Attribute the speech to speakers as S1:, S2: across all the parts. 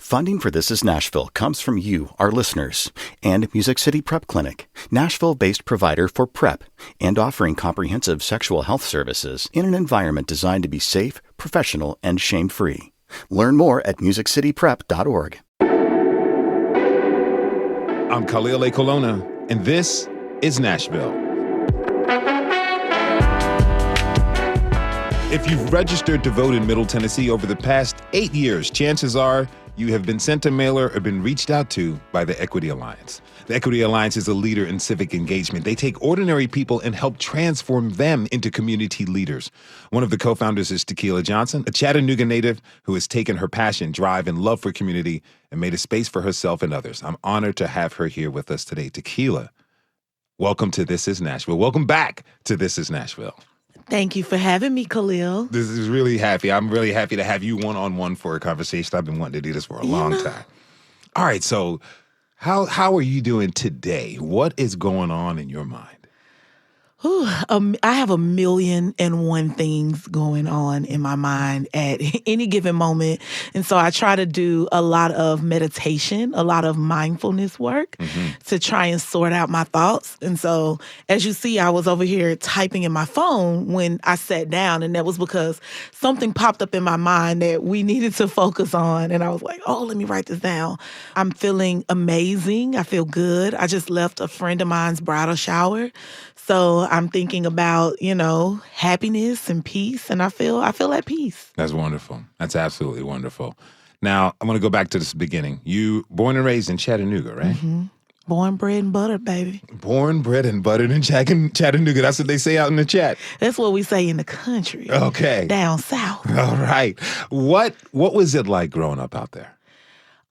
S1: Funding for This Is Nashville comes from you, our listeners, and Music City Prep Clinic, Nashville-based provider for PrEP and offering comprehensive sexual health services in an environment designed to be safe, professional, and shame-free. Learn more at musiccityprep.org.
S2: I'm Khalil Ekulona, and this is Nashville. If you've registered to vote in Middle Tennessee over the past 8 years, chances are you have been sent a mailer or been reached out to by the Equity Alliance. The Equity Alliance is a leader in civic engagement. They take ordinary people and help transform them into community leaders. One of the co-founders is Tequila Johnson, a Chattanooga native who has taken her passion, drive, and love for community and made a space for herself and others. I'm honored to have her here with us today. Tequila, welcome to This Is Nashville. Welcome back to This Is Nashville.
S3: Thank you for having me, Khalil.
S2: This is really happy. I'm really happy to have you one-on-one for a conversation. I've been wanting to do this for a long time. All right, so how are you doing today? What is going on in your mind?
S3: I have 1,000,001 things going on in my mind at any given moment. And so I try to do a lot of meditation, a lot of mindfulness work to try and sort out my thoughts. And so as you see, I was over here typing in my phone when I sat down, and that was because something popped up in my mind that we needed to focus on. And I was like, oh, let me write this down. I'm feeling amazing. I feel good. I just left a friend of mine's bridal shower. So I'm thinking about, happiness and peace, and I feel at peace.
S2: That's wonderful. That's absolutely wonderful. Now, I want to go back to this beginning. You born and raised in Chattanooga, right?
S3: Mm-hmm. Born, bred, and buttered, baby.
S2: Born, bred, and buttered in Chattanooga. That's what they say out in the chat.
S3: That's what we say in the country.
S2: Okay.
S3: Down south.
S2: All right. What was it like growing up out there?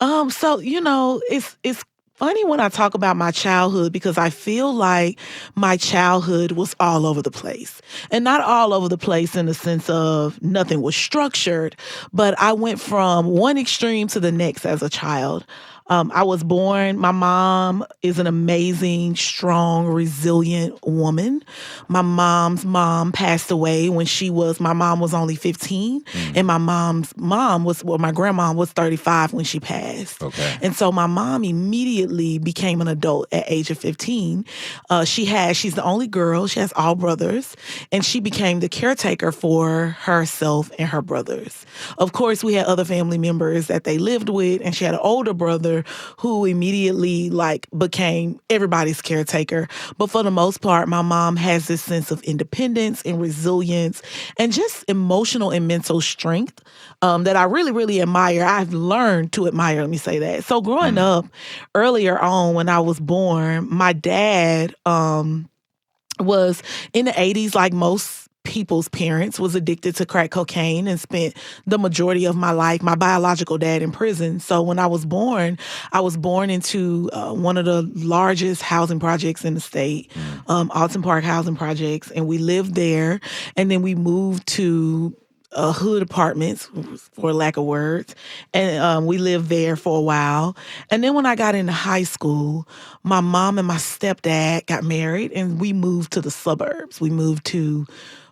S3: So, it's funny when I talk about my childhood because I feel like my childhood was all over the place. And not all over the place in the sense of nothing was structured, but I went from one extreme to the next as a child. I was born, my mom is an amazing, strong, resilient woman. My mom's mom passed away when my mom was only 15. And my my grandma was 35 when she passed.
S2: Okay.
S3: And so my mom immediately became an adult at age of 15. She's the only girl. She has all brothers. And she became the caretaker for herself and her brothers. Of course, we had other family members that they lived with, and she had an older brother who immediately became everybody's caretaker. But for the most part, my mom has this sense of independence and resilience and just emotional and mental strength that I really, really admire. I've learned to admire, let me say that. So growing up, earlier on when I was born, my dad was in the 80s, like most people's parents, was addicted to crack cocaine and spent the majority of my life, my biological dad, in prison. So when I was born into one of the largest housing projects in the state, Alton Park Housing Projects, and we lived there. And then we moved to hood apartments, for lack of words, and we lived there for a while. And then when I got into high school, my mom and my stepdad got married, and we moved to the suburbs. We moved to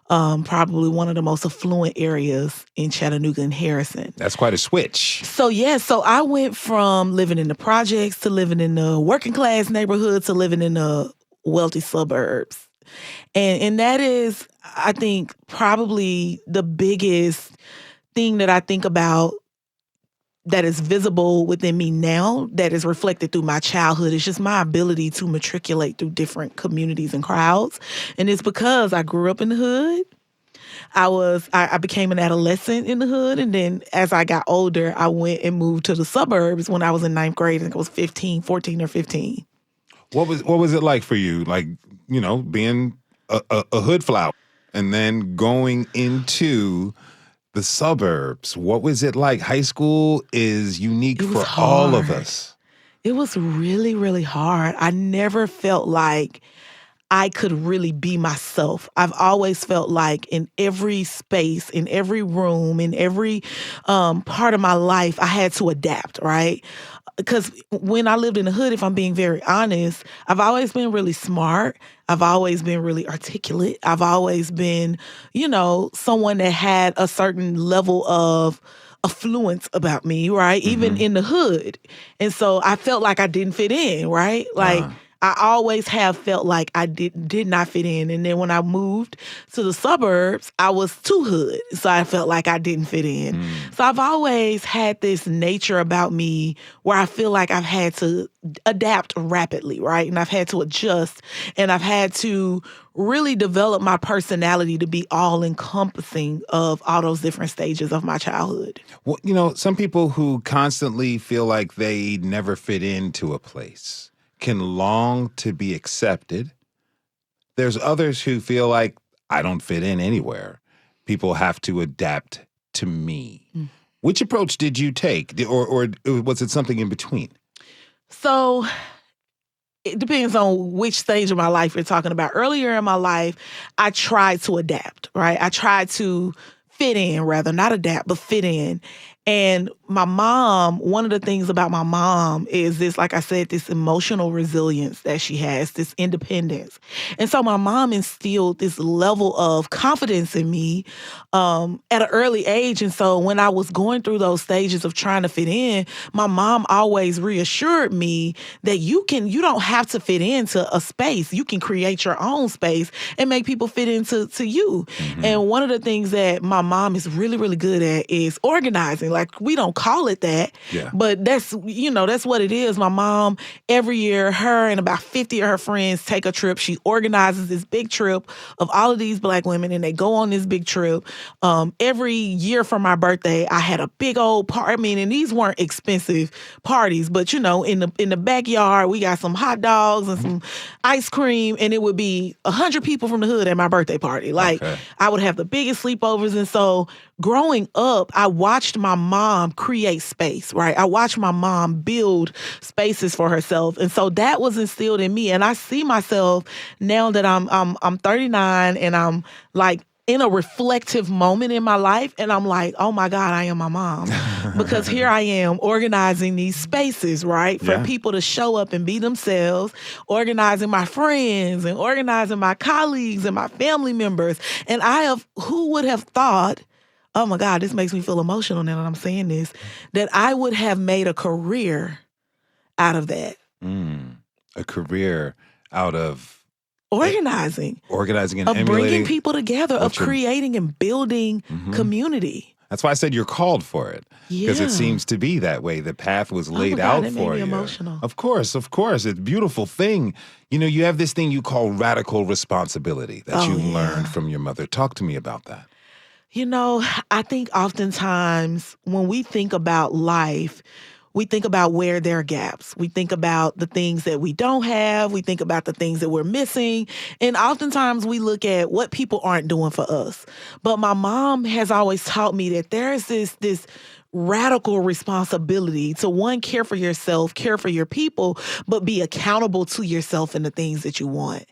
S3: probably one of the most affluent areas in Chattanooga and Harrison.
S2: That's quite a switch.
S3: So I went from living in the projects to living in the working class neighborhood to living in the wealthy suburbs. And that is, I think, probably the biggest thing that I think about that is visible within me now, that is reflected through my childhood. It's just my ability to matriculate through different communities and crowds. And it's because I grew up in the hood. I became an adolescent in the hood. And then as I got older, I went and moved to the suburbs when I was in ninth grade. I think I was 14 or 15.
S2: What was it like for you? Like, being a hood flower and then going into the suburbs. What was it like? High school is unique for all of us.
S3: It was really, really hard. I never felt like I could really be myself. I've always felt like in every space, in every room, in every part of my life, I had to adapt, right? Because when I lived in the hood, if I'm being very honest, I've always been really smart. I've always been really articulate. I've always been, someone that had a certain level of affluence about me, right? Even in the hood. And so I felt like I didn't fit in, right? Like I always have felt like I did not fit in. And then when I moved to the suburbs, I was too hood. So I felt like I didn't fit in. So I've always had this nature about me where I feel like I've had to adapt rapidly, right? And I've had to adjust, and I've had to really develop my personality to be all encompassing of all those different stages of my childhood.
S2: Well, you know, some people who constantly feel like they never fit into a place can long to be accepted. There's others who feel like I don't fit in anywhere. People have to adapt to me. Which approach did you take? Or was it something in between?
S3: So it depends on which stage of my life you're talking about. Earlier in my life, I tried to adapt, right? I tried to fit in, rather, not adapt, but fit in. And my mom, one of the things about my mom is this, like I said, this emotional resilience that she has, this independence. And so my mom instilled this level of confidence in me at an early age. And so when I was going through those stages of trying to fit in, my mom always reassured me that you don't have to fit into a space. You can create your own space and make people fit into you. And one of the things that my mom is really, really good at is organizing. Like, we don't call it that, but that's what it is. My mom, every year, her and about 50 of her friends take a trip. She organizes this big trip of all of these Black women, and they go on this big trip. Every year for my birthday, I had a big old party. I mean, and these weren't expensive parties, but in the backyard, we got some hot dogs and some ice cream, and it would be 100 people from the hood at my birthday party. Like, I would have the biggest sleepovers. And so growing up, I watched my mom create space, right? I watched my mom build spaces for herself. And so that was instilled in me. And I see myself now that I'm 39 and I'm like in a reflective moment in my life. And I'm like, oh my God, I am my mom. Because here I am organizing these spaces, right? For people to show up and be themselves, organizing my friends and organizing my colleagues and my family members. And who would have thought, oh my God, this makes me feel emotional now that I'm saying this, that I would have made a career out of that.
S2: A career out of
S3: organizing and
S2: emulating,
S3: bringing people together, of creating and building community.
S2: That's why I said you're called for it, because it seems to be that way. The path was laid out for you.
S3: Emotional.
S2: Of course. It's a beautiful thing. You know, you have this thing you call radical responsibility that you learned from your mother. Talk to me about that.
S3: You know, I think oftentimes when we think about life, we think about where there are gaps. We think about the things that we don't have. We think about the things that we're missing. And oftentimes we look at what people aren't doing for us. But my mom has always taught me that there is this radical responsibility to, one, care for yourself, care for your people, but be accountable to yourself and the things that you want.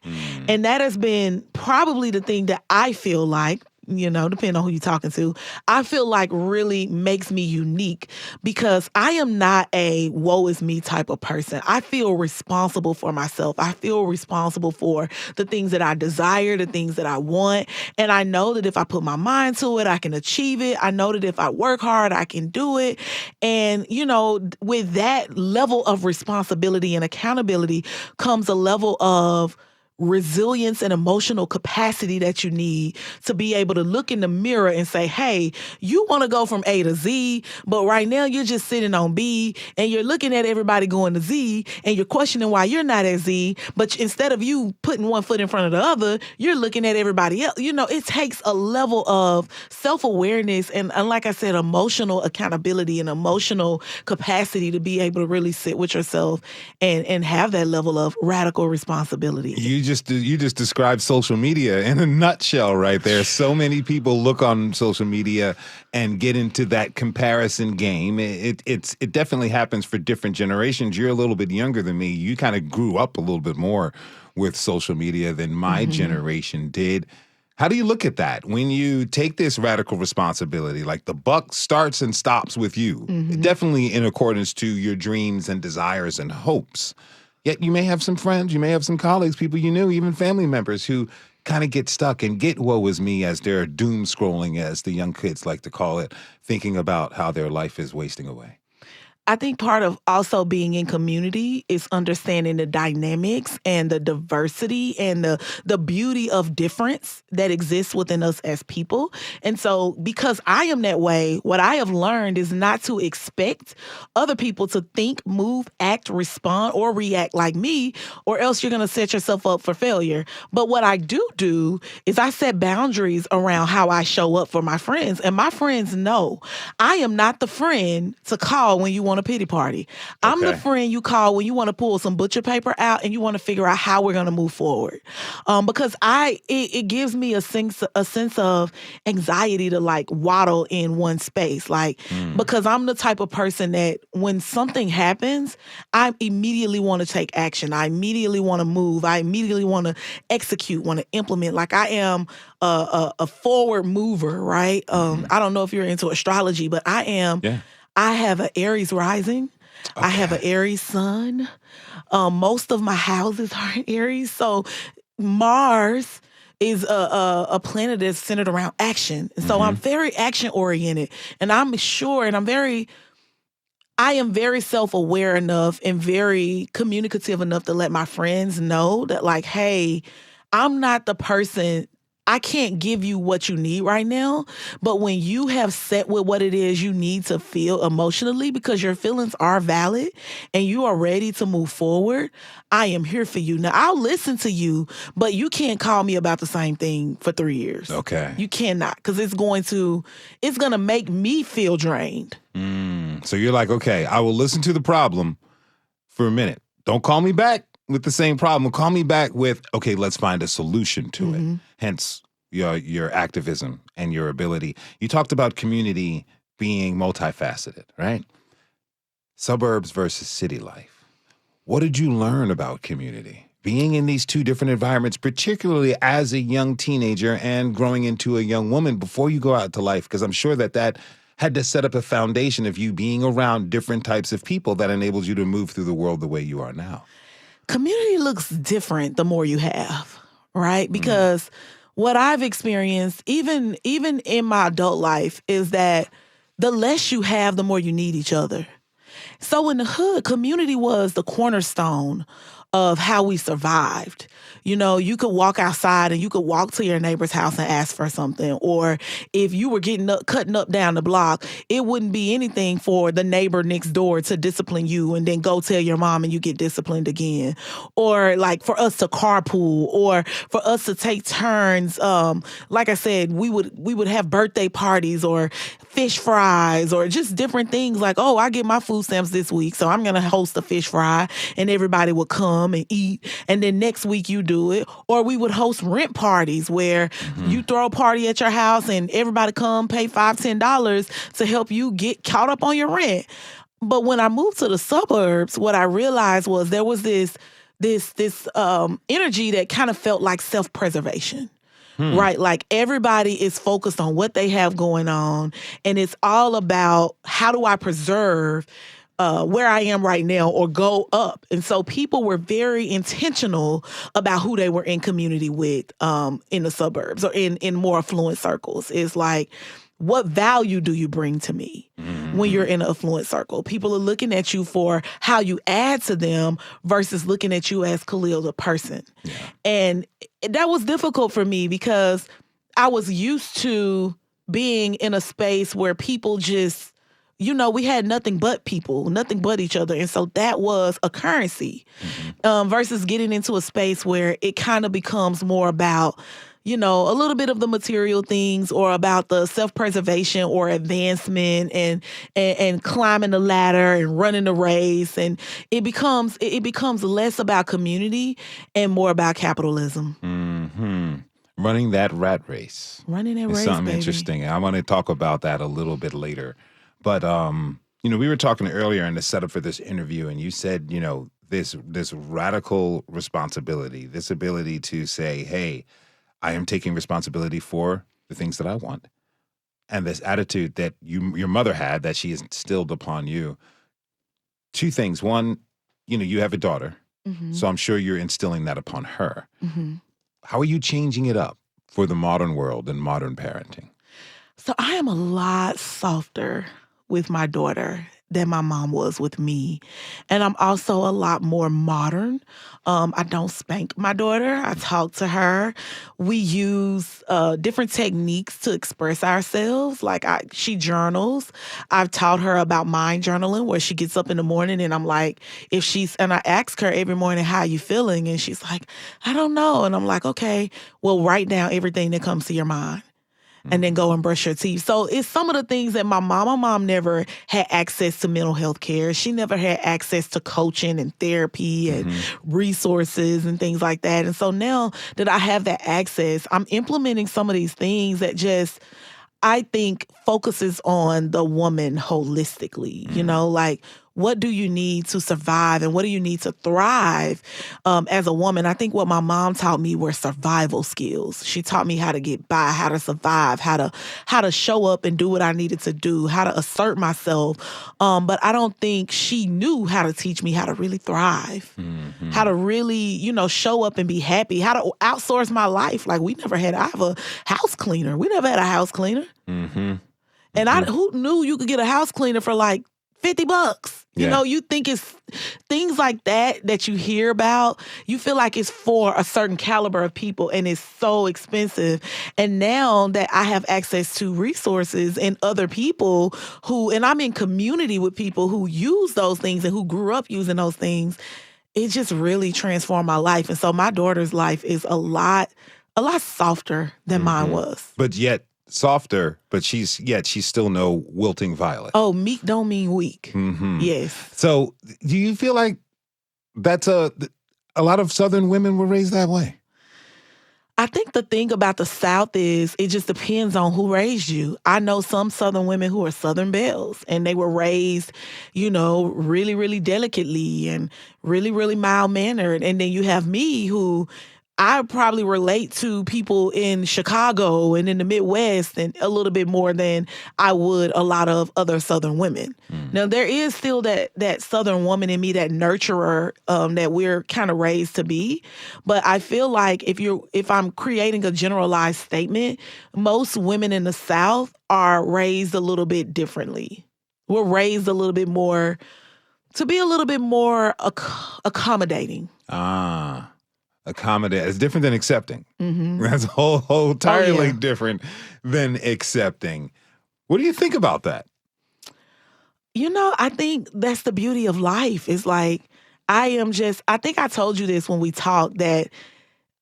S3: And that has been probably the thing that I feel like, depending on who you're talking to, I feel like really makes me unique, because I am not a woe is me type of person. I feel responsible for myself. I feel responsible for the things that I desire, the things that I want. And I know that if I put my mind to it, I can achieve it. I know that if I work hard, I can do it. And, with that level of responsibility and accountability comes a level of resilience and emotional capacity that you need to be able to look in the mirror and say, hey, you want to go from A to Z, but right now you're just sitting on B and you're looking at everybody going to Z and you're questioning why you're not at Z. But instead of you putting one foot in front of the other, you're looking at everybody else. It takes a level of self-awareness and like I said, emotional accountability and emotional capacity to be able to really sit with yourself and have that level of radical responsibility.
S2: You just described social media in a nutshell right there. So many people look on social media and get into that comparison game. It definitely happens for different generations. You're a little bit younger than me. You kind of grew up a little bit more with social media than my generation did. How do you look at that when you take this radical responsibility? Like, the buck starts and stops with you, definitely in accordance to your dreams and desires and hopes. Yet you may have some friends, you may have some colleagues, people you knew, even family members who kind of get stuck and get woe is me as they're doom scrolling, as the young kids like to call it, thinking about how their life is wasting away?
S3: I think part of also being in community is understanding the dynamics and the diversity and the beauty of difference that exists within us as people. And so because I am that way, what I have learned is not to expect other people to think, move, act, respond, or react like me, or else you're going to set yourself up for failure. But what I do is I set boundaries around how I show up for my friends. And my friends know I am not the friend to call when you want a pity party. I'm the friend you call when you want to pull some butcher paper out and you want to figure out how we're going to move forward. Because it gives me a sense of anxiety to like waddle in one space. Like, because I'm the type of person that when something happens, I immediately want to take action. I immediately want to move. I immediately want to execute, want to implement. Like I am a forward mover, right? I don't know if you're into astrology, but I am. Yeah. I have an Aries rising. Okay. I have an Aries sun. Most of my houses are in Aries. So Mars is a planet that's centered around action. And so I'm very action oriented. And I'm sure, and I am very self-aware enough and very communicative enough to let my friends know that like, hey, I'm not the person. I can't give you what you need right now, but when you have set with what it is you need to feel emotionally, because your feelings are valid and you are ready to move forward, I am here for you. Now, I'll listen to you, but you can't call me about the same thing for 3 years. Okay. You cannot, because it's going to make me feel drained.
S2: So you're like, okay, I will listen to the problem for a minute. Don't call me back with the same problem. Call me back with, okay, let's find a solution to it. Hence your activism and your ability. You talked about community being multifaceted, right? Suburbs versus city life. What did you learn about community? Being in these two different environments, particularly as a young teenager and growing into a young woman before you go out to life, because I'm sure that had to set up a foundation of you being around different types of people that enables you to move through the world the way you are now.
S3: Community looks different the more you have, right? Because what I've experienced, even in my adult life, is that the less you have, the more you need each other. So in the hood, community was the cornerstone of how we survived. You know, you could walk outside and you could walk to your neighbor's house and ask for something. Or if you were cutting up down the block, it wouldn't be anything for the neighbor next door to discipline you and then go tell your mom and you get disciplined again. Or like for us to carpool or for us to take turns. Like I said, we would have birthday parties or fish fries or just different things like, oh, I get my food stamps this week, so I'm going to host a fish fry and everybody would come and eat. And then next week you do it. Or we would host rent parties where you throw a party at your house and everybody come pay $5, $10 to help you get caught up on your rent. But when I moved to the suburbs, what I realized was there was this energy that kind of felt like self-preservation. Right? Like everybody is focused on what they have going on. And it's all about how do I preserve where I am right now or go up. And so people were very intentional about who they were in community with in the suburbs or in more affluent circles. It's like, what value do you bring to me when you're in an affluent circle? People are looking at you for how you add to them versus looking at you as Khalil, the person. Yeah. And that was difficult for me because I was used to being in a space where people just, you know, we had nothing but people, nothing but each other. And so that was a currency versus getting into a space where it kind of becomes more about, you know, a little bit of the material things or about the self-preservation or advancement and climbing the ladder and running the race. And it becomes less about community and more about capitalism.
S2: Running that rat race.
S3: Running that race,
S2: something
S3: baby.
S2: Interesting. I want to talk about that a little bit later. But, you know, we were talking earlier in the setup for this interview, and you said, you know, this radical responsibility, this ability to say, hey, I am taking responsibility for the things that I want. And this attitude that your mother had that she instilled upon you. Two things. One, you know, you have a daughter, so I'm sure you're instilling that upon her. How are you changing it up for the modern world and modern parenting?
S3: So I am a lot softer with my daughter than my mom was with me. And I'm also a lot more modern. I don't spank my daughter. I talk to her. We use different techniques to express ourselves. Like she journals. I've taught her about mind journaling, where she gets up in the morning and I'm like, and I ask her every morning, how you feeling? And she's like, I don't know. And I'm like, okay, well, write down everything that comes to your mind and then go and brush your teeth. So it's some of the things that my mom never had access to mental health care. She never had access to coaching and therapy and resources and things like that. And so now that I have that access, I'm implementing some of these things that just, I think, focuses on the woman holistically, like what do you need to survive and what do you need to thrive as a woman? I think what my mom taught me were survival skills. She taught me how to get by, how to survive, how to show up and do what I needed to do, how to assert myself. But I don't think she knew how to teach me how to really thrive, how to really, show up and be happy, how to outsource my life. Like I have a house cleaner. We never had a house cleaner. And who knew you could get a house cleaner for like $50? You think it's things like that you hear about. You feel like it's for a certain caliber of people and it's so expensive. And now that I have access to resources and other people and I'm in community with people who use those things and who grew up using those things, it just really transformed my life. And so my daughter's life is a lot softer than mine was.
S2: But yet softer, but she's still no wilting violet.
S3: Oh, meek don't mean weak. Yes.
S2: So do you feel like that's a lot of Southern women were raised that way?
S3: I think the thing about the South is it just depends on who raised you. I know some Southern women who are Southern belles, and they were raised, really, really delicately and really, really mild-mannered. And then you have me who I probably relate to people in Chicago and in the Midwest and a little bit more than I would a lot of other Southern women. Now, there is still that Southern woman in me, that nurturer that we're kind of raised to be. But I feel like if I'm creating a generalized statement, most women in the South are raised a little bit differently. We're raised a little bit more to be a little bit more accommodating.
S2: Accommodate. It's different than accepting. That's whole entirely different than accepting. What do you think about that?
S3: I think that's the beauty of life. It's like, I think I told you this when we talked, that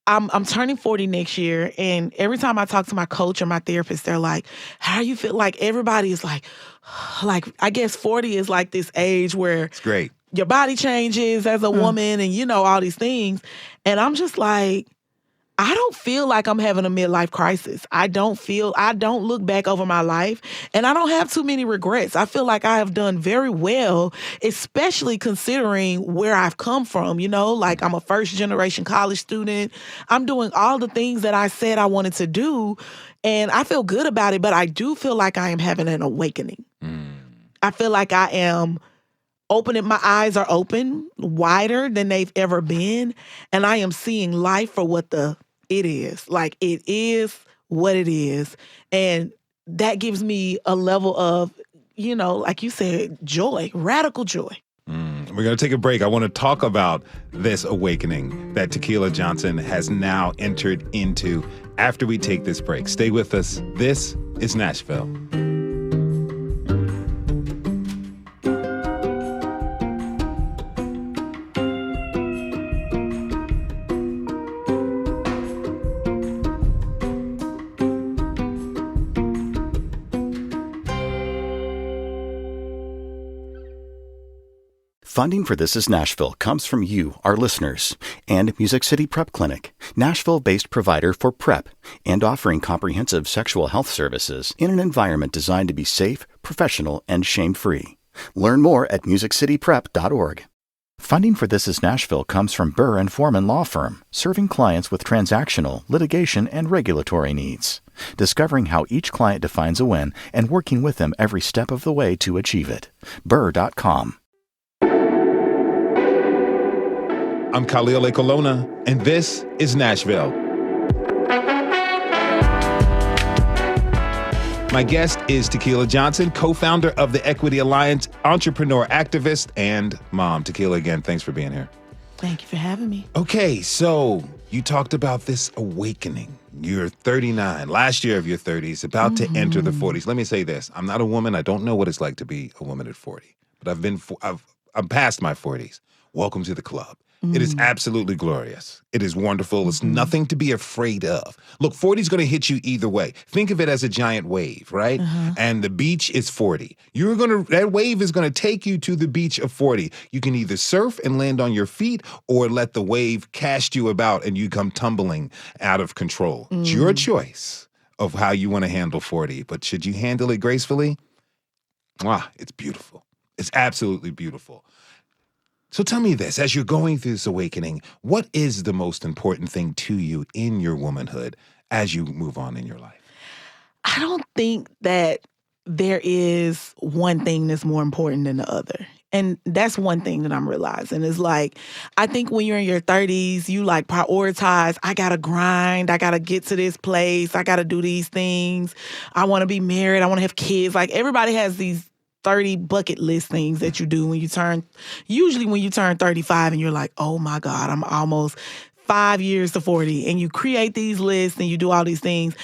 S3: I'm turning 40 next year, and every time I talk to my coach or my therapist, they're like, how you feel? Like everybody is like, I guess 40 is like this age where
S2: it's great.
S3: Your body changes as a woman and, all these things. And I'm just like, I don't feel like I'm having a midlife crisis. I don't look back over my life, and I don't have too many regrets. I feel like I have done very well, especially considering where I've come from, like I'm a first generation college student. I'm doing all the things that I said I wanted to do, and I feel good about it, but I do feel like I am having an awakening. I feel like I am my eyes are open, wider than they've ever been, and I am seeing life for what it is. Like, it is what it is. And that gives me a level of, like you said, joy, radical joy.
S2: We're going to take a break. I want to talk about this awakening that Tequila Johnson has now entered into after we take this break. Stay with us. This is Nashville.
S1: Funding for This Is Nashville comes from you, our listeners, and Music City Prep Clinic, Nashville-based provider for PrEP and offering comprehensive sexual health services in an environment designed to be safe, professional, and shame-free. Learn more at musiccityprep.org. Funding for This Is Nashville comes from Burr and Foreman Law Firm, serving clients with transactional, litigation, and regulatory needs. Discovering how each client defines a win and working with them every step of the way to achieve it. Burr.com.
S2: I'm Khalil Ekulona, and this is Nashville. My guest is Tequila Johnson, co-founder of the Equity Alliance, entrepreneur, activist, and mom. Tequila, again, thanks for being here.
S3: Thank you for having me.
S2: Okay, so you talked about this awakening. You're 39, last year of your 30s, about to enter the 40s. Let me say this. I'm not a woman. I don't know what it's like to be a woman at 40, but I'm past my 40s. Welcome to the club. It is absolutely glorious. It is wonderful. It's nothing to be afraid of. Look, 40 is going to hit you either way. Think of it as a giant wave, right? And the beach is 40. That wave is going to take you to the beach of 40. You can either surf and land on your feet or let the wave cast you about and you come tumbling out of control. It's your choice of how you want to handle 40. But should you handle it gracefully? It's beautiful. It's absolutely beautiful. So tell me this, as you're going through this awakening, what is the most important thing to you in your womanhood as you move on in your life?
S3: I don't think that there is one thing that's more important than the other. And that's one thing that I'm realizing is like, I think when you're in your 30s, you like prioritize, I got to grind, I got to get to this place, I got to do these things, I want to be married, I want to have kids. Like everybody has these 30 bucket list things that you do when you turn 35 and you're like, oh my God, I'm almost 5 years to 40. And you create these lists and you do all these things.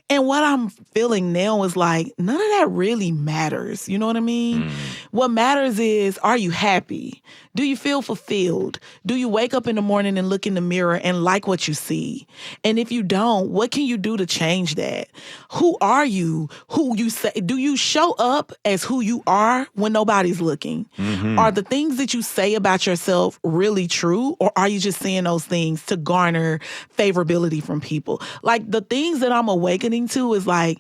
S3: And what I'm feeling now is like, none of that really matters. You know what I mean? What matters is, are you happy? Do you feel fulfilled? Do you wake up in the morning and look in the mirror and like what you see? And if you don't, what can you do to change that? Who are you? Who you say? Do you show up as who you are when nobody's looking? Are the things that you say about yourself really true? Or are you just saying those things to garner favorability from people? Like the things that I'm awakening to is like,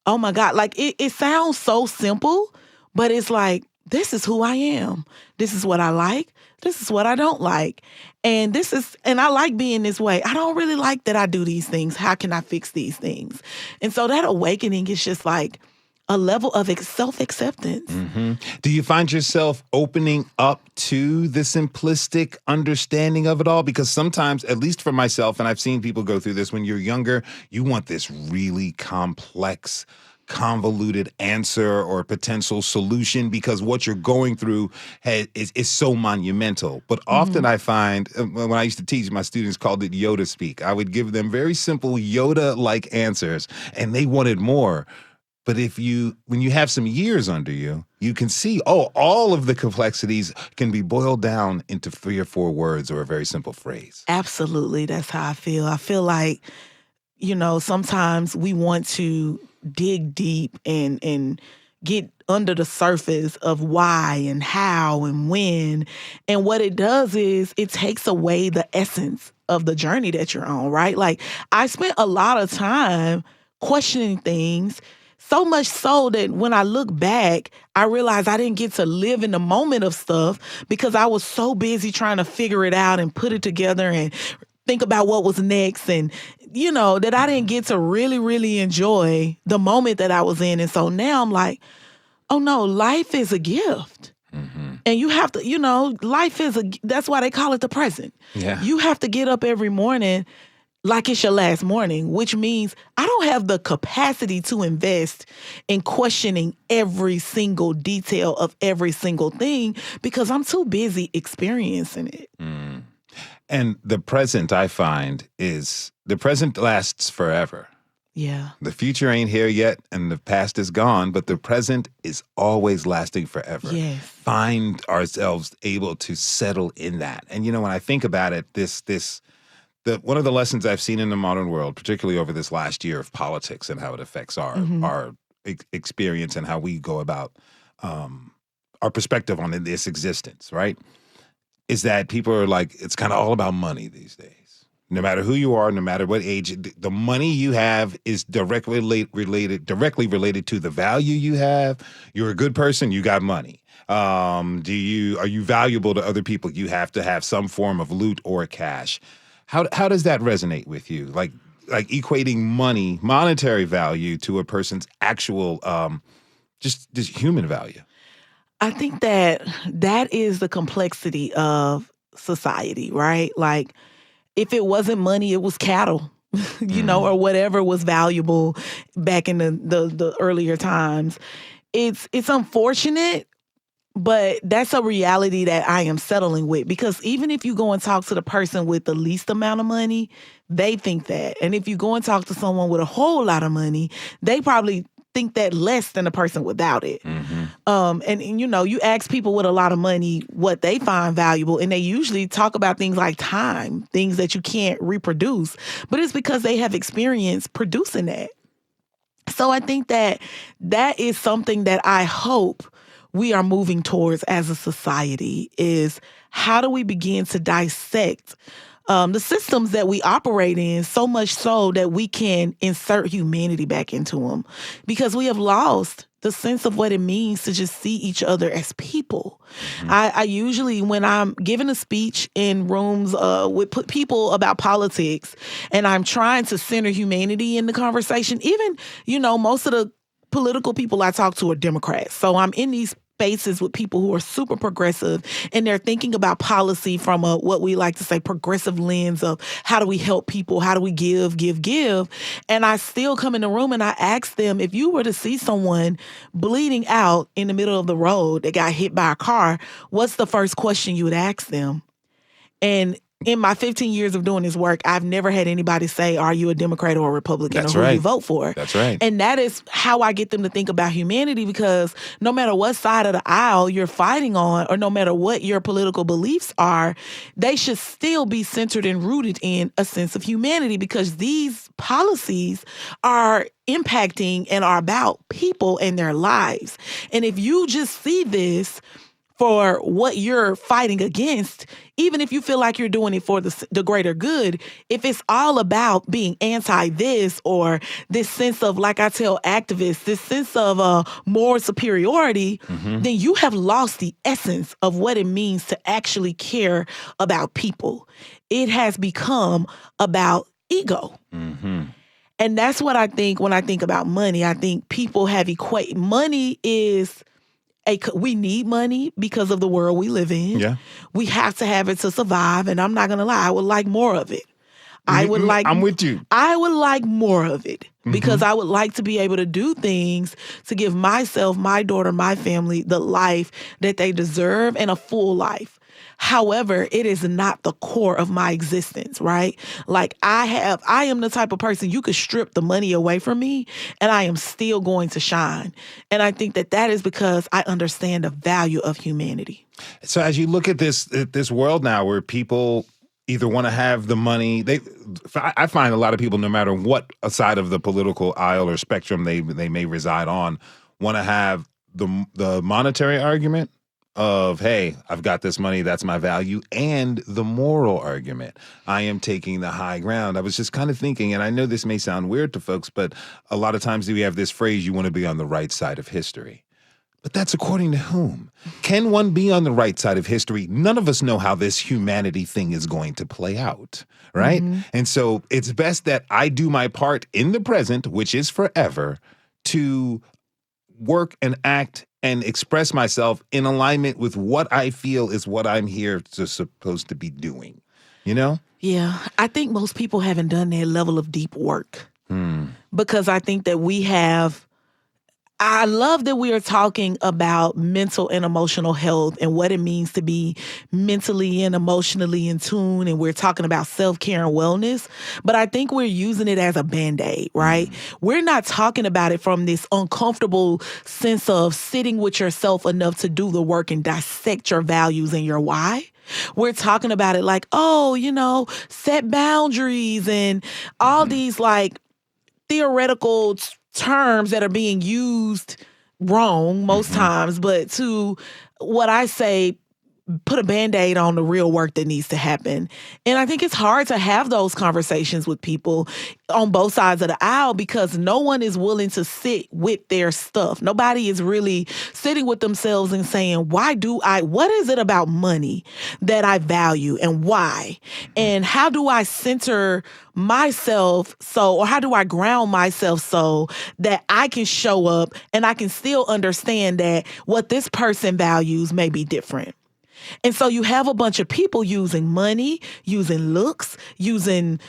S3: oh my God, like it sounds so simple, but it's like, this is who I am. This is what I like. This is what I don't like. And I like being this way. I don't really like that I do these things. How can I fix these things? And so that awakening is just like a level of self-acceptance.
S2: Do you find yourself opening up to the simplistic understanding of it all? Because sometimes, at least for myself, and I've seen people go through this, when you're younger, you want this really complex, convoluted answer or potential solution because what you're going through is so monumental. But often I find, when I used to teach, my students called it Yoda speak. I would give them very simple Yoda-like answers, and they wanted more. But when you have some years under you, you can see, all of the complexities can be boiled down into 3 or 4 words or a very simple phrase.
S3: Absolutely. That's how I feel. I feel like, sometimes we want to dig deep and get under the surface of why and how and when. And what it does is it takes away the essence of the journey that you're on, right? Like I spent a lot of time questioning things, so much so that when I look back, I realized I didn't get to live in the moment of stuff because I was so busy trying to figure it out and put it together and think about what was next. And, that I didn't get to really, really enjoy the moment that I was in. And so now I'm like, oh no, life is a gift. And you have to, life is that's why they call it the present.
S2: Yeah.
S3: You have to get up every morning like it's your last morning, which means I don't have the capacity to invest in questioning every single detail of every single thing because I'm too busy experiencing it.
S2: And the present, I find, is the present lasts forever.
S3: Yeah.
S2: The future ain't here yet and the past is gone, but the present is always lasting forever.
S3: Yes.
S2: Find ourselves able to settle in that. And, when I think about it, one of the lessons I've seen in the modern world, particularly over this last year of politics and how it affects our experience and how we go about our perspective on this existence, right? Is that people are like, it's kind of all about money these days. No matter who you are, no matter what age, the money you have is directly related to the value you have. You're a good person, you got money. Are you valuable to other people? You have to have some form of loot or cash. How does that resonate with you? Like equating monetary value to a person's actual just human value.
S3: I think that is the complexity of society, right? Like if it wasn't money, it was cattle. or whatever was valuable back in the earlier times. It's unfortunate, but that's a reality that I am settling with, because even if you go and talk to the person with the least amount of money, they think that. And if you go and talk to someone with a whole lot of money, they probably think that less than the person without it. And you ask people with a lot of money what they find valuable, and they usually talk about things like time, things that you can't reproduce, but it's because they have experience producing that. So I think that is something that I hope we are moving towards as a society, is how do we begin to dissect the systems that we operate in, so much so that we can insert humanity back into them, because we have lost the sense of what it means to just see each other as people. I usually, when I'm giving a speech in rooms with people about politics, and I'm trying to center humanity in the conversation, even, most of the political people I talk to are Democrats. So I'm in these spaces with people who are super progressive, and they're thinking about policy from a, what we like to say, progressive lens of how do we help people? How do we give? And I still come in the room and I ask them, if you were to see someone bleeding out in the middle of the road that got hit by a car, what's the first question you would ask them? And in my 15 years of doing this work, I've never had anybody say, are you a Democrat or a Republican, or who do you vote for?
S2: That's right.
S3: And that is how I get them to think about humanity, because no matter what side of the aisle you're fighting on, or no matter what your political beliefs are, they should still be centered and rooted in a sense of humanity, because these policies are impacting and are about people and their lives. And if you just see this for what you're fighting against, even if you feel like you're doing it for the greater good, if it's all about being anti this, or this sense of, like I tell activists, this sense of moral superiority, then you have lost the essence of what it means to actually care about people. It has become about ego. And that's what I think when I think about money. I think people have money is we need money because of the world we live in.
S2: Yeah.
S3: We have to have it to survive. And I'm not going to lie, I would like more of it. I'm
S2: with you.
S3: I would like more of it, because I would like to be able to do things to give myself, my daughter, my family the life that they deserve, and a full life. However, it is not the core of my existence, right? Like I am the type of person, you could strip the money away from me and I am still going to shine. And I think that is because I understand the value of humanity.
S2: So as you look at this world now, where people either want to have the money, I find a lot of people, no matter what side of the political aisle or spectrum they may reside on, want to have the monetary argument of, hey, I've got this money, that's my value, and the moral argument. I am taking the high ground. I was just kind of thinking, and I know this may sound weird to folks, but a lot of times we have this phrase, you want to be on the right side of history. But that's according to whom? Can one be on the right side of history? None of us know how this humanity thing is going to play out, right? And so it's best that I do my part in the present, which is forever, to work and act and express myself in alignment with what I feel is what I'm here supposed to be doing, Yeah,
S3: I think most people haven't done that level of deep work, because I think that I love that we are talking about mental and emotional health and what it means to be mentally and emotionally in tune. And we're talking about self-care and wellness. But I think we're using it as a Band-Aid, right? We're not talking about it from this uncomfortable sense of sitting with yourself enough to do the work and dissect your values and your why. We're talking about it like, set boundaries and all these like theoretical terms that are being used wrong most times, but to what I say, put a Band-Aid on the real work that needs to happen. And I think it's hard to have those conversations with people on both sides of the aisle, because no one is willing to sit with their stuff. Nobody is really sitting with themselves and saying, what is it about money that I value and why? And how do I center myself or how do I ground myself so that I can show up and I can still understand that what this person values may be different? And so you have a bunch of people using money, using looks, using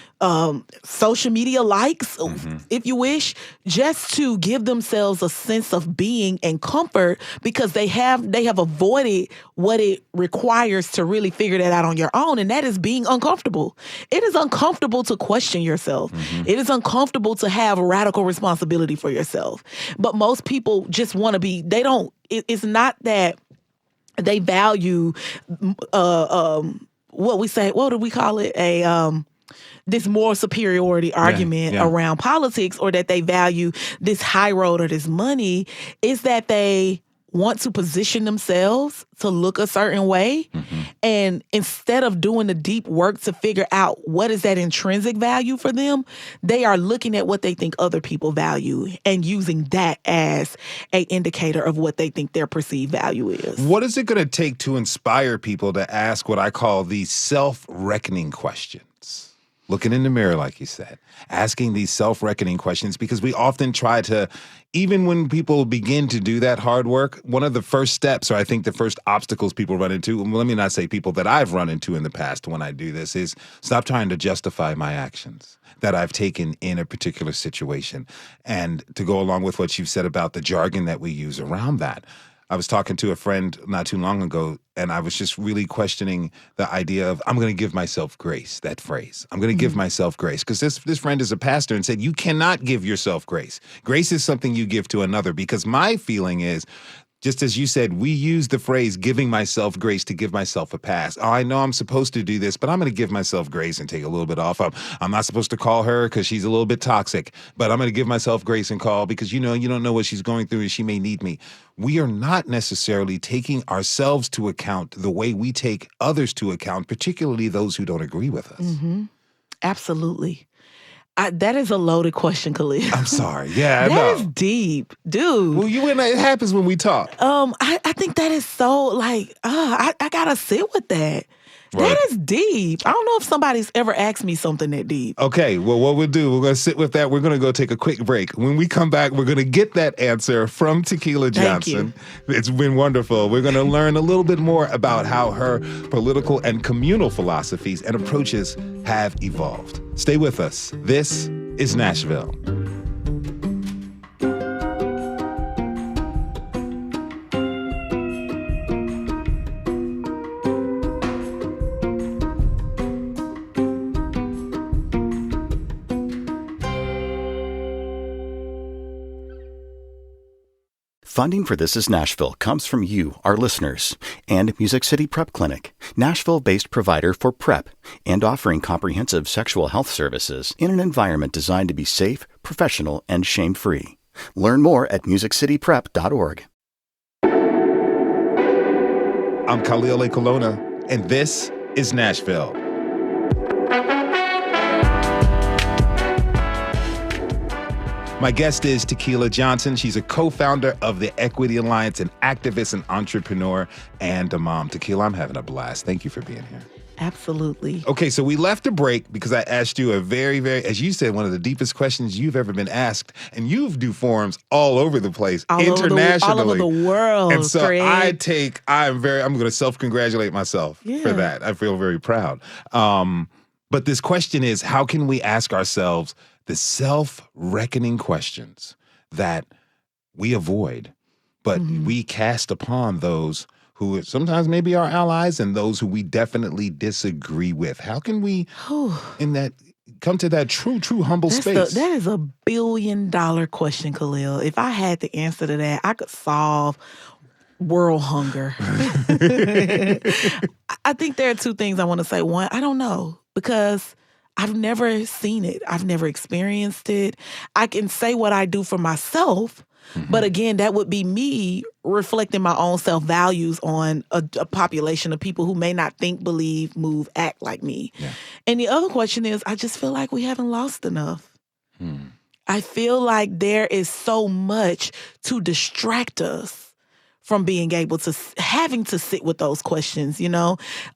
S3: social media likes, if you wish, just to give themselves a sense of being and comfort because they have avoided what it requires to really figure that out on your own, and that is being uncomfortable. It is uncomfortable to question yourself. It is uncomfortable to have radical responsibility for yourself. But most people just want to be, it's not that they value what do we call it? This moral superiority argument around politics, or that they value this high road or this money, is that they want to position themselves to look a certain way. And instead of doing the deep work to figure out what is that intrinsic value for them, they are looking at what they think other people value and using that as an indicator of what they think their perceived value is.
S2: What is it going to take to inspire people to ask what I call these self-reckoning questions? Looking in the mirror, like you said, asking these self-reckoning questions, because we often try to, even when people begin to do that hard work, one of the first steps, or I think the first obstacles people run into, let me not say people that I've run into in the past when I do this, is stop trying to justify my actions that I've taken in a particular situation. And to go along with what you've said about the jargon that we use around that, I was talking to a friend not too long ago, and I was just really questioning the idea of, I'm going to give myself grace, that phrase. I'm going to give myself grace. Because this friend is a pastor and said, you cannot give yourself grace. Grace is something you give to another. Because my feeling is, just as you said, we use the phrase giving myself grace to give myself a pass. Oh, I know I'm supposed to do this, but I'm going to give myself grace and take a little bit off. I'm not supposed to call her because she's a little bit toxic, but I'm going to give myself grace and call because, you don't know what she's going through and she may need me. We are not necessarily taking ourselves to account the way we take others to account, particularly those who don't agree with us.
S3: Absolutely. That is a loaded question, Khalil.
S2: I'm sorry. Yeah, I know.
S3: That is deep, dude.
S2: Well, it happens when we talk.
S3: I think that is so I gotta sit with that. Right. That is deep. I don't know if somebody's ever asked me something that deep.
S2: Okay, well, what we'll do, we're going to sit with that. We're going to go take a quick break. When we come back, we're going to get that answer from Tequila Johnson. It's been wonderful. We're going to learn a little bit more about how her political and communal philosophies and approaches have evolved. Stay with us. This is Nashville.
S1: Funding for This Is Nashville comes from you, our listeners, and Music City Prep Clinic, Nashville-based provider for PrEP and offering comprehensive sexual health services in an environment designed to be safe, professional, and shame-free. Learn more at musiccityprep.org.
S2: I'm Khalil Ekulona, and this is Nashville. My guest is Tequila Johnson. She's a co-founder of the Equity Alliance, an activist, an entrepreneur, and a mom. Tequila, I'm having a blast. Thank you for being here.
S3: Absolutely.
S2: Okay, so we left a break because I asked you a very, very, as you said, one of the deepest questions you've ever been asked. And you've do forums all over the place, internationally.
S3: All over the world,
S2: and so
S3: Craig.
S2: I'm going to self-congratulate myself for that. I feel very proud. But this question is, how can we ask ourselves the self-reckoning questions that we avoid, but we cast upon those who sometimes may be our allies and those who we definitely disagree with? How can we come to that true humble space?
S3: That is $1 billion question, Khalil. If I had the answer to that, I could solve world hunger. I think there are two things I want to say. One, I don't know, because I've never seen it. I've never experienced it. I can say what I do for myself, but again, that would be me reflecting my own self-values on a population of people who may not think, believe, move, act like me. Yeah. And the other question is, I just feel like we haven't lost enough. I feel like there is so much to distract us from being able to, having to sit with those questions,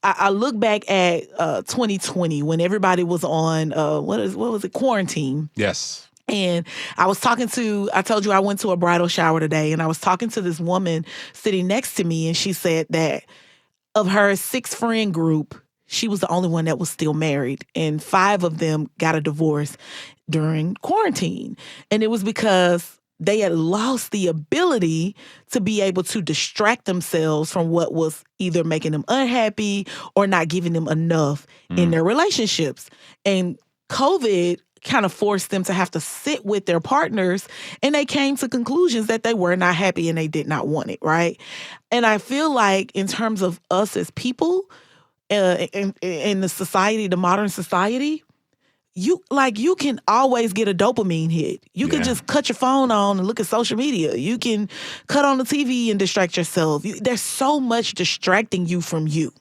S3: I look back at 2020 when everybody was on, what was it, quarantine.
S2: Yes.
S3: And I told you I went to a bridal shower today, and I was talking to this woman sitting next to me, and she said that of her 6 friend group, she was the only one that was still married. And 5 of them got a divorce during quarantine. And it was because they had lost the ability to be able to distract themselves from what was either making them unhappy or not giving them enough in their relationships. And COVID kind of forced them to have to sit with their partners, and they came to conclusions that they were not happy and they did not want it, right? And I feel like in terms of us as people, in the society, the modern society, you can always get a dopamine hit. You can just cut your phone on and look at social media. You can cut on the TV and distract yourself. There's so much distracting you from you.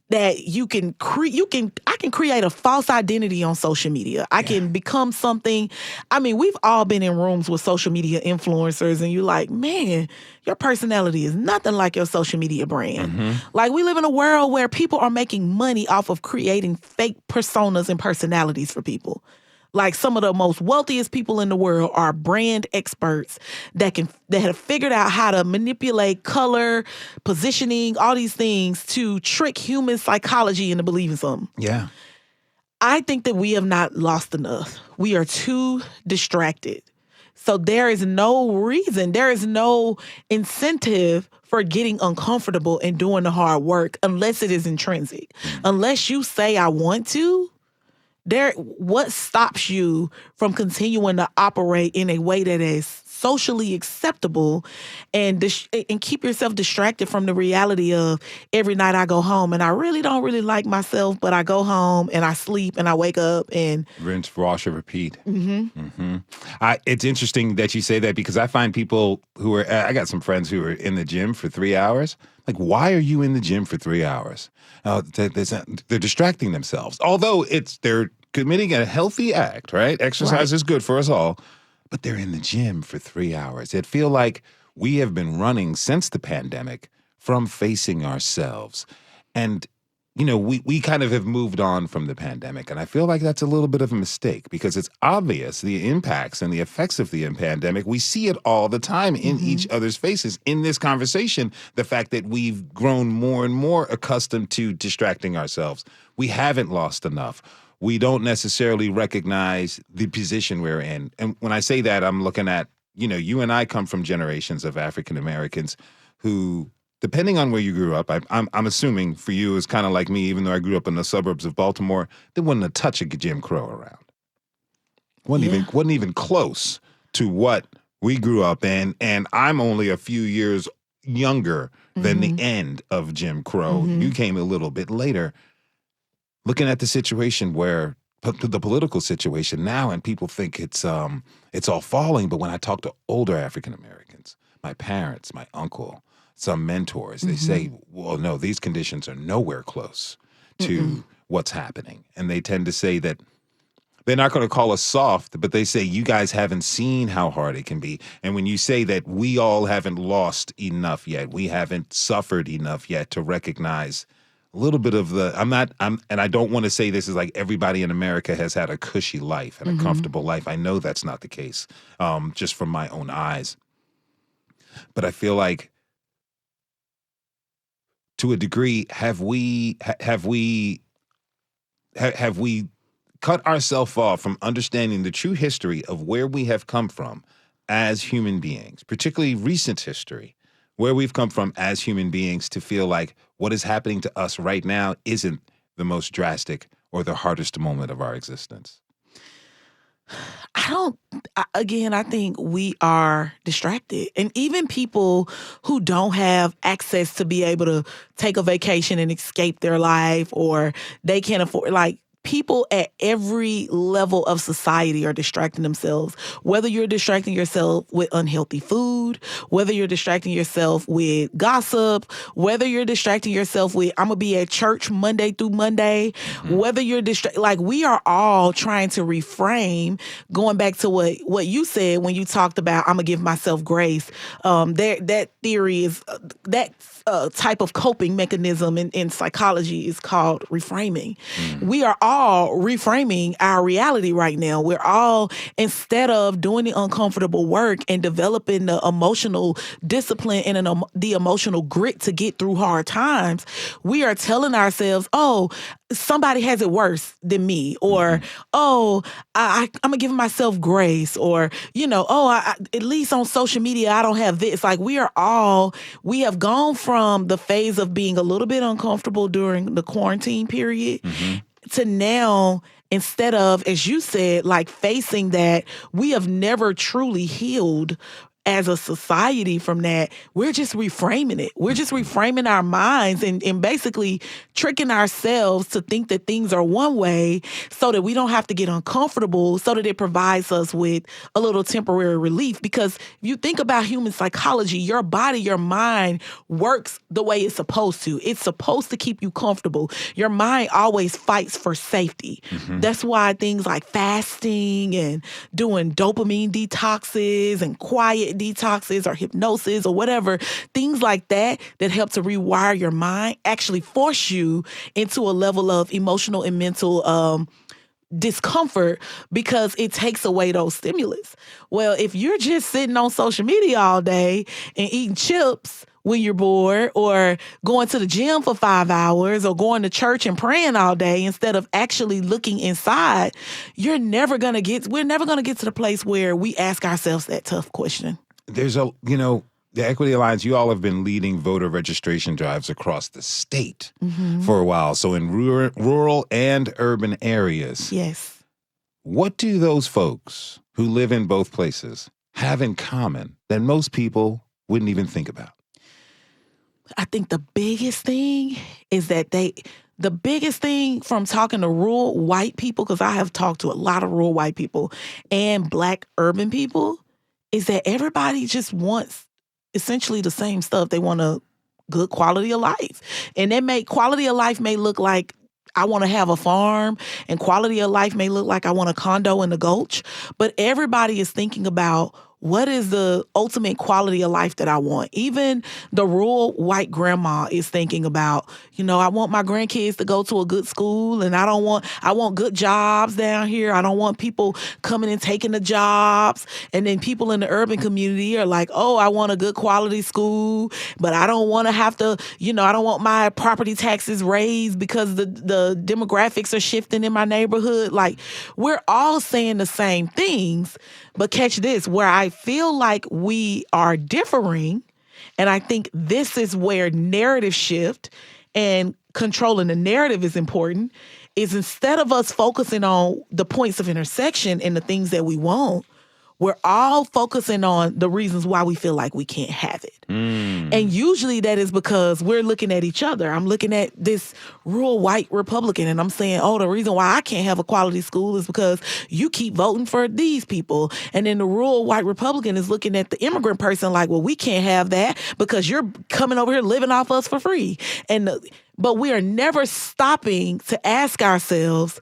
S3: That I can create a false identity on social media. I can become something. I mean, we've all been in rooms with social media influencers, and you're like, man, your personality is nothing like your social media brand. Like, we live in a world where people are making money off of creating fake personas and personalities for people. Like, some of the most wealthiest people in the world are brand experts that have figured out how to manipulate color, positioning, all these things to trick human psychology into believing something.
S2: Yeah.
S3: I think that we have not lost enough. We are too distracted. So there is no reason, there is no incentive for getting uncomfortable and doing the hard work unless it is intrinsic. Unless you say, I want to, what stops you from continuing to operate in a way that is socially acceptable and keep yourself distracted from the reality of every night I go home and I really don't really like myself, but I go home and I sleep and I wake up and
S2: rinse, wash, and repeat. It's interesting that you say that, because I find people I got some friends who are in the gym for 3 hours. Like, why are you in the gym for 3 hours? They're distracting themselves. Although they're committing a healthy act, right? Exercise is good for us all, but they're in the gym for 3 hours. It feels like we have been running since the pandemic from facing ourselves. And, we kind of have moved on from the pandemic. And I feel like that's a little bit of a mistake, because it's obvious the impacts and the effects of the pandemic. We see it all the time in each other's faces. In this conversation, the fact that we've grown more and more accustomed to distracting ourselves. We haven't lost enough. We don't necessarily recognize the position we're in. And when I say that, I'm looking at, you and I come from generations of African Americans who, depending on where you grew up, I'm assuming for you it's kind of like me, even though I grew up in the suburbs of Baltimore, there wasn't a touch of Jim Crow around. Wasn't even close to what we grew up in. And I'm only a few years younger than the end of Jim Crow. You came a little bit later. Looking at the situation the political situation now, and people think it's all falling. But when I talk to older African Americans, my parents, my uncle, some mentors, they say, well, no, these conditions are nowhere close to what's happening. And they tend to say that they're not going to call us soft, but they say, you guys haven't seen how hard it can be. And when you say that we all haven't lost enough yet, we haven't suffered enough yet to recognize a little bit of and I don't want to say this is like everybody in America has had a cushy life and a comfortable life. I know that's not the case, just from my own eyes. But I feel like, to a degree, have we cut ourselves off from understanding the true history of where we have come from as human beings, particularly recent history, where we've come from as human beings, to feel like what is happening to us right now isn't the most drastic or the hardest moment of our existence?
S3: I think we are distracted. And even people who don't have access to be able to take a vacation and escape their life, or they can't afford, people at every level of society are distracting themselves. Whether you're distracting yourself with unhealthy food, whether you're distracting yourself with gossip, whether you're distracting yourself with, I'm going to be at church Monday through Monday, whether you're we are all trying to reframe, going back to what you said when you talked about, I'm going to give myself grace. That theory is, that type of coping mechanism in psychology is called reframing. We are all all reframing our reality right now. We're all, instead of doing the uncomfortable work and developing the emotional discipline and the emotional grit to get through hard times, we are telling ourselves, oh, somebody has it worse than me, or oh, I'm gonna give myself grace, or at least on social media I don't have this. Like we have gone from the phase of being a little bit uncomfortable during the quarantine period to now, instead of, as you said, like facing that, we have never truly healed as a society from that. We're just reframing it. We're just reframing our minds and basically tricking ourselves to think that things are one way so that we don't have to get uncomfortable, so that it provides us with a little temporary relief. Because if you think about human psychology, your body, your mind works the way it's supposed to. It's supposed to keep you comfortable. Your mind always fights for safety. That's why things like fasting and doing dopamine detoxes and quiet detoxes or hypnosis or whatever, things like that help to rewire your mind, actually force you into a level of emotional and mental discomfort because it takes away those stimulus. Well, if you're just sitting on social media all day and eating chips when you're bored, or going to the gym for 5 hours, or going to church and praying all day instead of actually looking inside, we're never going to get to the place where we ask ourselves that tough question.
S2: There's the Equity Alliance, you all have been leading voter registration drives across the state for a while. So in rural and urban areas.
S3: Yes.
S2: What do those folks who live in both places have in common that most people wouldn't even think about?
S3: I think the biggest thing is that the biggest thing from talking to rural white people, because I have talked to a lot of rural white people and Black urban people, is that everybody just wants essentially the same stuff. They want a good quality of life. And quality of life may look like I want to have a farm, and quality of life may look like I want a condo in the Gulch. But everybody is thinking about, what is the ultimate quality of life that I want? Even the rural white grandma is thinking about, I want my grandkids to go to a good school, and I want good jobs down here. I don't want people coming and taking the jobs. And then people in the urban community are like, oh, I want a good quality school, but I don't want to have to, I don't want my property taxes raised because the demographics are shifting in my neighborhood. Like, we're all saying the same things, but catch this, where I feel like we are differing, and I think this is where narrative shift and controlling the narrative is important, is instead of us focusing on the points of intersection and the things that we want, we're all focusing on the reasons why we feel like we can't have it. And usually that is because we're looking at each other. I'm looking at this rural white Republican and I'm saying, oh, the reason why I can't have a quality school is because you keep voting for these people. And then the rural white Republican is looking at the immigrant person like, well, we can't have that because you're coming over here living off us for free. But we are never stopping to ask ourselves,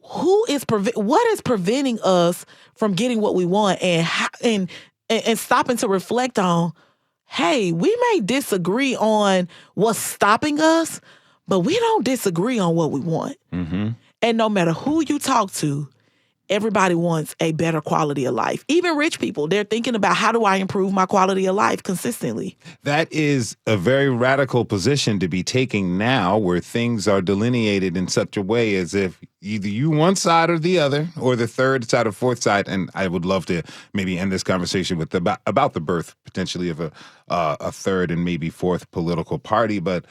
S3: what is preventing us from getting what we want, and stopping to reflect on, hey, we may disagree on what's stopping us, but we don't disagree on what we want. And no matter who you talk to, everybody wants a better quality of life. Even rich people, they're thinking about, how do I improve my quality of life consistently?
S2: That is a very radical position to be taking now, where things are delineated in such a way as if either you one side or the other, or the third side or fourth side. And I would love to maybe end this conversation with about the birth potentially of a third and maybe fourth political party. But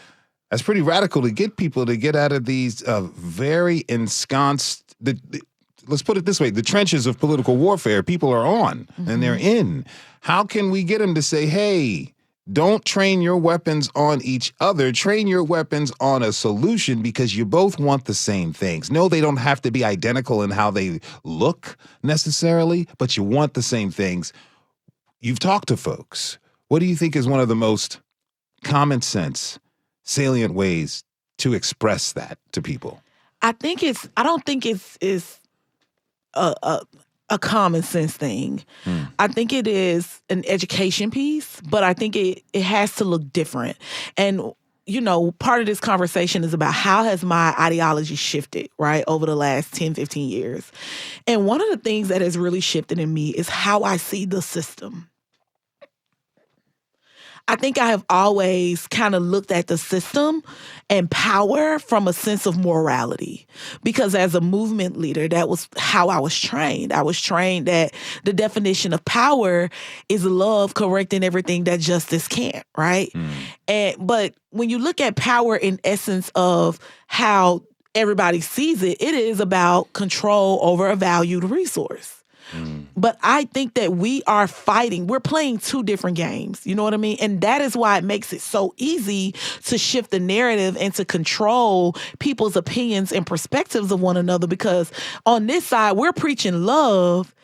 S2: that's pretty radical to get people to get out of these very ensconced, let's put it this way, the trenches of political warfare people are on and they're in. How can we get them to say, hey, don't train your weapons on each other, train your weapons on a solution, because you both want the same things. No, they don't have to be identical in how they look necessarily, but you want the same things. You've talked to folks. What do you think is one of the most common sense, salient ways to express that to people?
S3: I don't think it's a common sense thing. I think it is an education piece, but I think it has to look different. And part of this conversation is about how has my ideology shifted, right, over the last 10, 15 years. And one of the things that has really shifted in me is how I see the system. I think I have always kind of looked at the system and power from a sense of morality, because as a movement leader, that was how I was trained. I was trained that the definition of power is love correcting everything that justice can't, right? But when you look at power in essence of how everybody sees it, it is about control over a valued resource. But I think that we are fighting. We're playing two different games. You know what I mean? And that is why it makes it so easy to shift the narrative and to control people's opinions and perspectives of one another. Because on this side, we're preaching love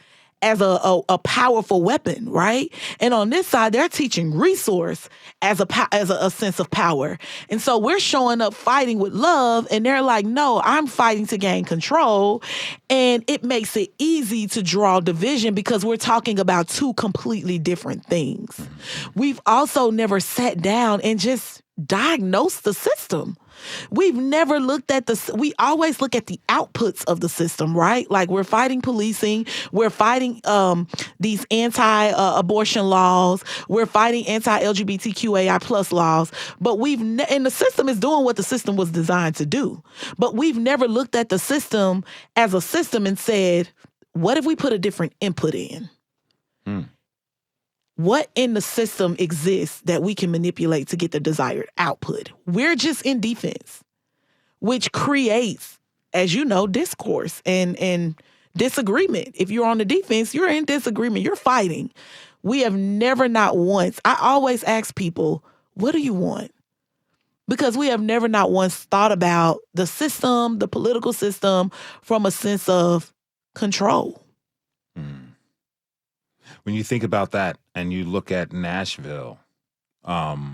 S3: as a powerful weapon, right? And on this side, they're teaching resource as a sense of power. And so we're showing up fighting with love, and they're like, no, I'm fighting to gain control. And it makes it easy to draw division because we're talking about two completely different things. We've also never sat down and just diagnosed the system. We've never looked at we always look at the outputs of the system, right? Like we're fighting policing, we're fighting these anti-abortion laws, we're fighting anti-LGBTQAI plus laws, but and the system is doing what the system was designed to do. But we've never looked at the system as a system and said, what if we put a different input in? What in the system exists that we can manipulate to get the desired output? We're just in defense, which creates, as you know, discourse and disagreement. If you're on the defense, you're in disagreement, you're fighting. We have never, not once, I always ask people, what do you want? Because we have never, not once thought about the system, the political system, from a sense of control.
S2: When you think about that and you look at Nashville, where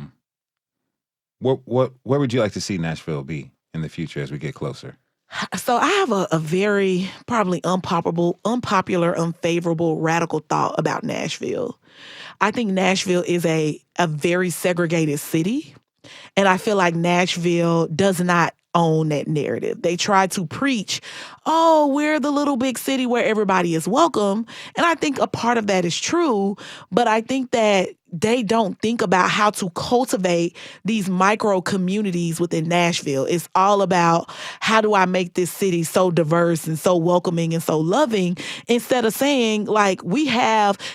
S2: would you like to see Nashville be in the future as we get closer?
S3: So I have a very probably unpopular, unfavorable, radical thought about Nashville. I think Nashville is a very segregated city. And I feel like Nashville does not own that narrative. They try to preach, oh, we're the little big city where everybody is welcome. And I think a part of that is true, but I think that they don't think about how to cultivate these micro communities within Nashville. It's all about how do I make this city so diverse and so welcoming and so loving, instead of saying, like,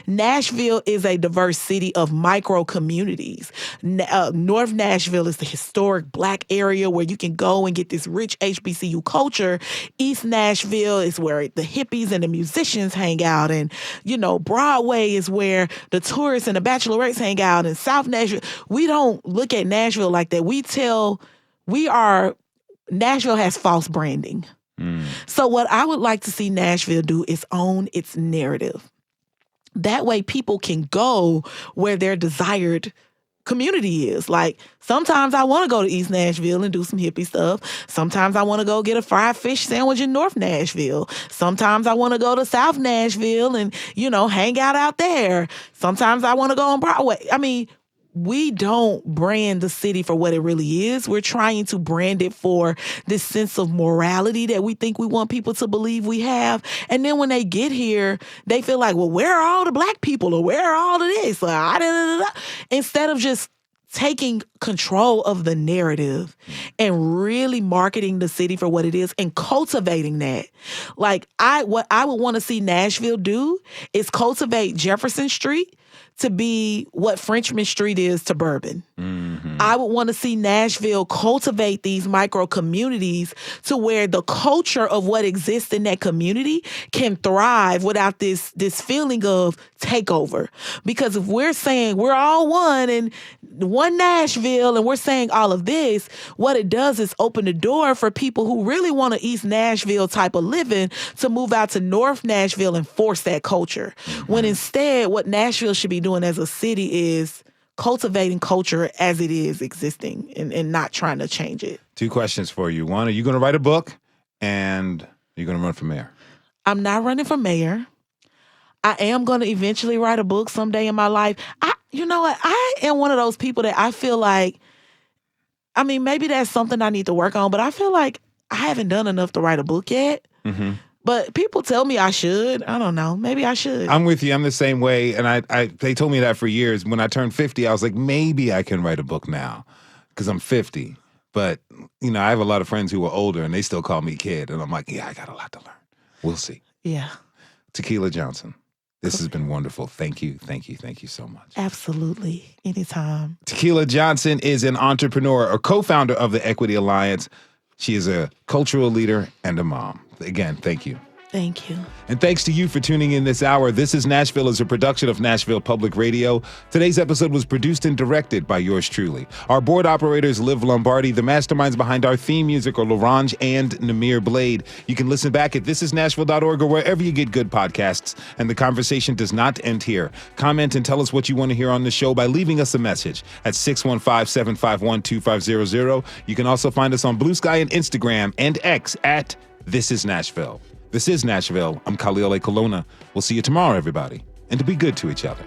S3: Nashville is a diverse city of micro communities. North Nashville is the historic Black area where you can go and get this rich HBCU culture. East Nashville is where the hippies and the musicians hang out. And, Broadway is where the tourists and the bachelorettes hang out. In South Nashville, we don't look at Nashville like that. Nashville has false branding. So what I would like to see Nashville do is own its narrative. That way people can go where their desired community is. Like, sometimes I want to go to East Nashville and do some hippie stuff. Sometimes I want to go get a fried fish sandwich in North Nashville. Sometimes I want to go to South Nashville and, hang out there. Sometimes I want to go on Broadway. I mean, we don't brand the city for what it really is. We're trying to brand it for this sense of morality that we think we want people to believe we have. And then when they get here, they feel like, well, where are all the Black people? Or where are all of this? Instead of just taking control of the narrative and really marketing the city for what it is and cultivating that. Like, what I would want to see Nashville do is cultivate Jefferson Street to be what Frenchman Street is to Bourbon. I would want to see Nashville cultivate these micro communities to where the culture of what exists in that community can thrive without this feeling of takeover. Because if we're saying we're all one and one Nashville and we're saying all of this, what it does is open the door for people who really want an East Nashville type of living to move out to North Nashville and force that culture. When instead what Nashville should be doing as a city is cultivating culture as it is existing and not trying to change it.
S2: 2 questions for you. One, are you going to write a book? And are you going to run for mayor?
S3: I'm not running for mayor. I am going to eventually write a book someday in my life. You know what? I am one of those people that I feel like I mean, maybe that's something I need to work on, but I feel like I haven't done enough to write a book yet.
S2: Mm-hmm.
S3: But people tell me I should. I don't know. Maybe I should.
S2: I'm with you. I'm the same way. And they told me that for years. When I turned 50, I was like, maybe I can write a book now because I'm 50. But, I have a lot of friends who are older and they still call me kid. And I'm like, yeah, I got a lot to learn. We'll see.
S3: Yeah.
S2: Tequila Johnson, this has been wonderful. Thank you. Thank you. Thank you so much.
S3: Absolutely. Anytime.
S2: Tequila Johnson is an entrepreneur or co-founder of the Equity Alliance. She is a cultural leader and a mom. Again, thank you.
S3: Thank you.
S2: And thanks to you for tuning in this hour. This is Nashville is a production of Nashville Public Radio. Today's episode was produced and directed by yours truly. Our board operators Liv Lombardi. The masterminds behind our theme music are Larange and Namir Blade. You can listen back at thisisnashville.org or wherever you get good podcasts. And the conversation does not end here. Comment and tell us what you want to hear on the show by leaving us a message at 615-751-2500. You can also find us on Blue Sky and Instagram and X at This Is Nashville. This is Nashville. I'm Khalil Ekulona. We'll see you tomorrow, everybody. And to be good to each other.